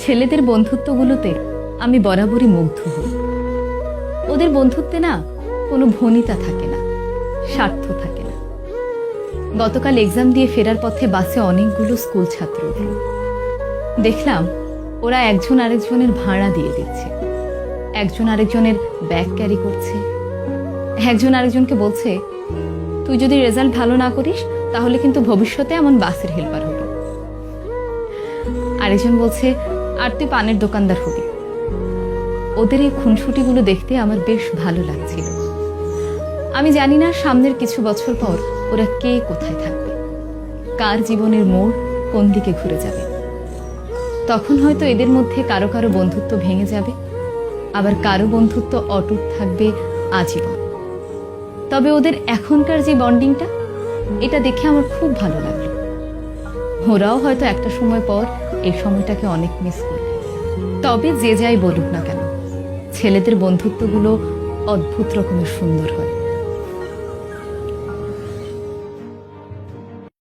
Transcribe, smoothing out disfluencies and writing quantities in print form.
ছেলেদের বন্ধুত্বগুলোতে আমি বরাবরই মুগ্ধ হই। ওদের বন্ধুত্বে না কোনো ভনিতা থাকে না, স্বার্থ থাকে না। গতকাল এক্সাম দিয়ে ফেরার পথে বাসে অনেকগুলো স্কুল ছাত্র উঠল। দেখলাম ওরা একজন আরেকজনের ভাড়া দিয়ে দিচ্ছে, একজন আরেকজনের ব্যাগ ক্যারি করছে, একজন আরেকজনকে বলছে, তুই যদি রেজাল্ট ভালো না করিস তাহলে কিন্তু ভবিষ্যতে এমন বাসের হেল্পার হবি। আরেকজন বলছে, আর তুই পানের দোকানদার হবি। ওদের এই খুনসুটিগুলো দেখতে আমার বেশ ভালো লাগছিল। আমি জানি না সামনের কিছু বছর পর ওরা কে কোথায় থাকবে, কার জীবনের মোড় কোন দিকে ঘুরে যাবে। তখন হয়তো এদের মধ্যে কারো কারো বন্ধুত্ব ভেঙে যাবে, আবার কারো বন্ধুত্ব অটুট থাকবে আজীবন। তবে ওদের এখনকার যে বন্ডিংটা, এটা দেখে আমার খুব ভালো লাগলো। ওরাও হয়তো একটা সময় পর এই সময়টাকে অনেক মিস করবে। তবে যে যাই বলুক না কেন, ছেলেদের বন্ধুত্বগুলো অদ্ভুত রকমের সুন্দর হয়।